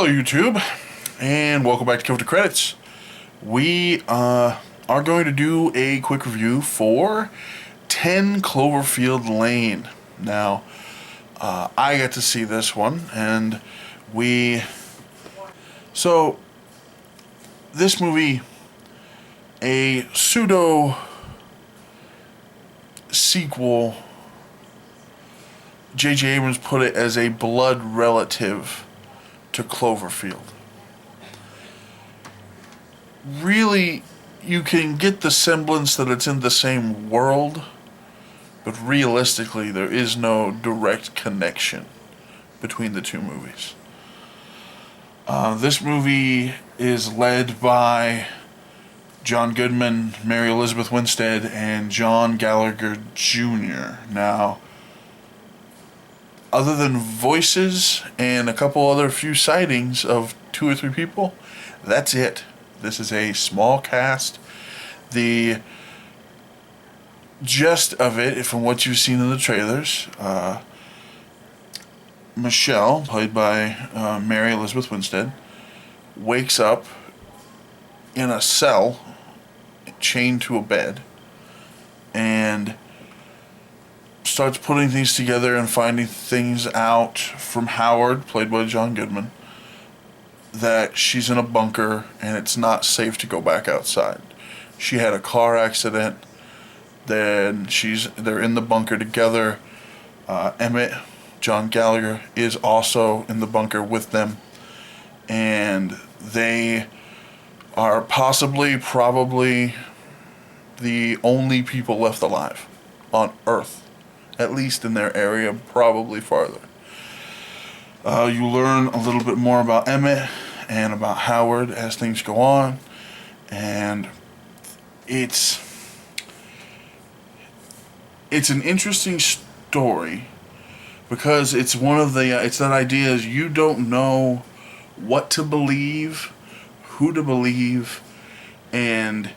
Hello YouTube, and welcome back to Cover the Credits. We are going to do a quick review for 10 Cloverfield Lane. Now, I got to see this one, and so, this movie, a pseudo sequel, J.J. Abrams put it as a blood relative to Cloverfield. Really, you can get the semblance that it's in the same world, but realistically, there is no direct connection between the two movies. This movie is led by John Goodman, Mary Elizabeth Winstead, and John Gallagher Jr. Now, other than voices and a couple other few sightings of 2 or 3 people, that's it. This is a small cast. The gist of it, from what you've seen in the trailers, Michelle, played by Mary Elizabeth Winstead, wakes up in a cell, chained to a bed, and starts putting things together and finding things out from Howard, played by John Goodman, that she's in a bunker and it's not safe to go back outside. She had a car accident. Then they're in the bunker together. Emmett, John Gallagher, is also in the bunker with them, and they are probably the only people left alive on Earth. At least in their area, probably farther. You learn a little bit more about Emmett and about Howard as things go on, and it's an interesting story because it's it's that idea is you don't know what to believe, who to believe, and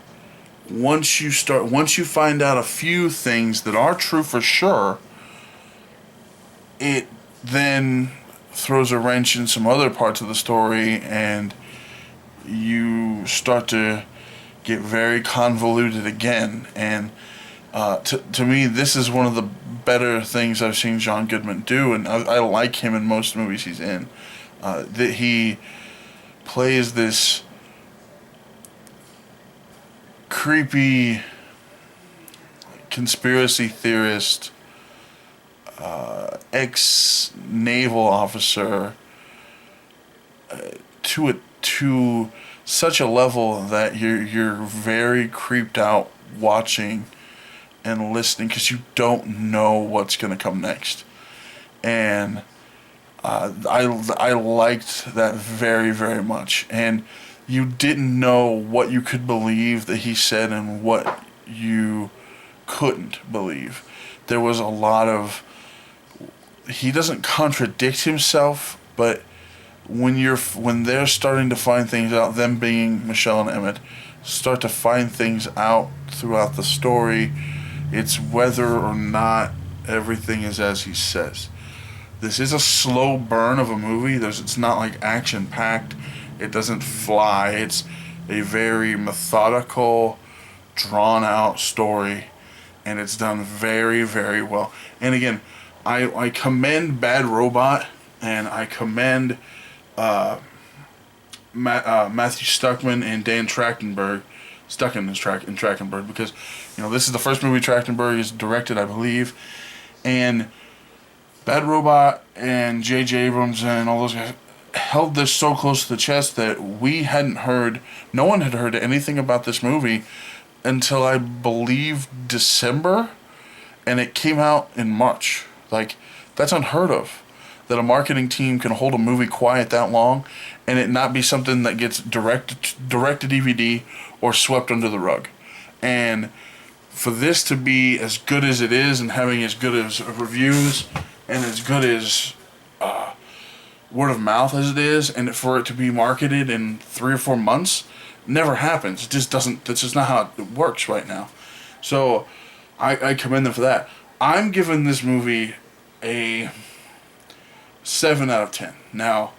once you find out a few things that are true for sure, it then throws a wrench in some other parts of the story, and you start to get very convoluted again. And to me, this is one of the better things I've seen John Goodman do, and I like him in most movies he's in. That he plays this creepy conspiracy theorist, ex-naval officer, to such a level that you're very creeped out watching and listening because you don't know what's going to come next. And I liked that very, very much. And you didn't know what you could believe that he said and what you couldn't believe. There was a lot of... He doesn't contradict himself, but when they're starting to find things out, them being Michelle and Emmett, start to find things out throughout the story, it's whether or not everything is as he says. This is a slow burn of a movie. It's not like action-packed. It doesn't fly. It's a very methodical, drawn-out story, and it's done very, very well. And again, I commend Bad Robot, and I commend Matthew Stuckman and Dan Trachtenberg, Trachtenberg, because this is the first movie Trachtenberg has directed, I believe, and Bad Robot and J.J. Abrams and all those guys held this so close to the chest that no one had heard anything about this movie until I believe December, and it came out in March. Like, that's unheard of, that a marketing team can hold a movie quiet that long and it not be something that gets direct to DVD or swept under the rug. And for this to be as good as it is and having as good as reviews and as good as word of mouth as it is, and for it to be marketed in 3 or 4 months, never happens. It just doesn't. That's just not how it works right now. So I commend them for that. I'm giving this movie a 7 out of 10. Now,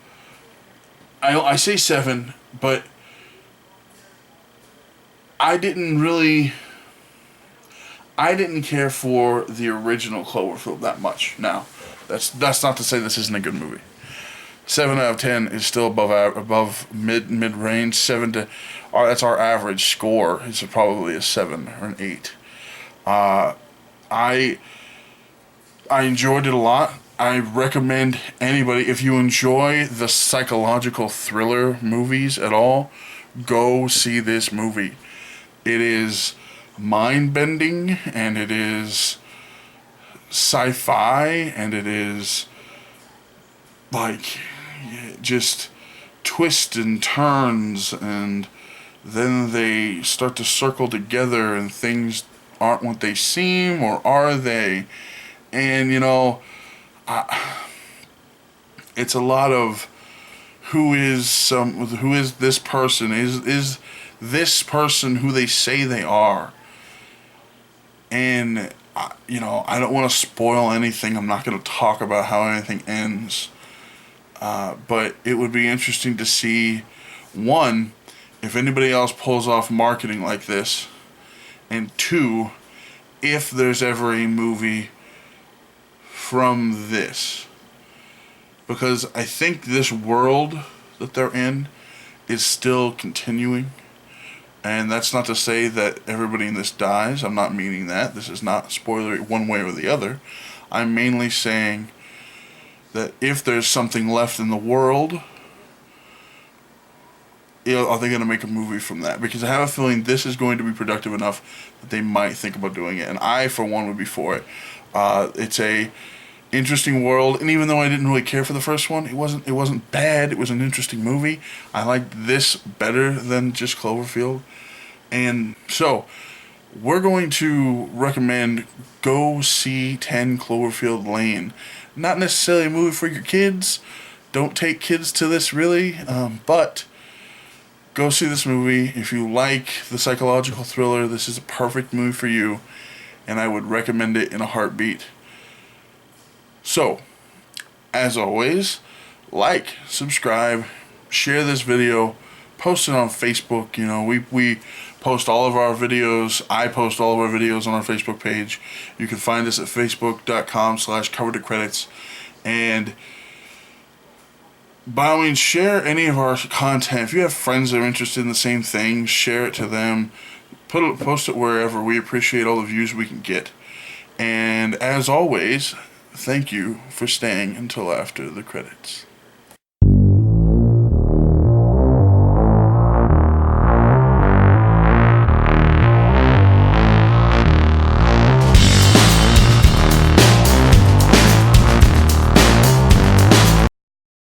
I say 7, but I didn't really. I didn't care for the original Cloverfield that much. Now, that's not to say this isn't a good movie. 7 out of 10 is still above mid range. That's our average score. It's probably a 7 or an 8. I I enjoyed it a lot. I recommend anybody, if you enjoy the psychological thriller movies at all, go see this movie. It is mind bending, and it is sci-fi, and it is like just twists and turns, and then they start to circle together and things aren't what they seem, or are they? And it's a lot of who is this person, is this person who they say they are. And I don't want to spoil anything. I'm not going to talk about how anything ends. But it would be interesting to see, one, if anybody else pulls off marketing like this, and two, if there's ever a movie from this. Because I think this world that they're in is still continuing. And that's not to say that everybody in this dies. I'm not meaning that. This is not spoilery one way or the other. I'm mainly saying that if there's something left in the world, are they going to make a movie from that? Because I have a feeling this is going to be productive enough that they might think about doing it. And I, for one, would be for it. It's a interesting world, and even though I didn't really care for the first one, it wasn't bad. It was an interesting movie. I liked this better than just Cloverfield. And so we're going to recommend go see 10 Cloverfield Lane. Not necessarily a movie for your kids. Don't take kids to this, really. But go see this movie. If you like the psychological thriller, this is a perfect movie for you. And I would recommend it in a heartbeat. So, as always, like, subscribe, share this video, post it on Facebook. We post all of our videos. I post all of our videos on our Facebook page. You can find us at facebook.com/covertocredits. And by all means, share any of our content. If you have friends that are interested in the same thing, share it to them. Post it wherever. We appreciate all the views we can get. And as always, thank you for staying until after the credits.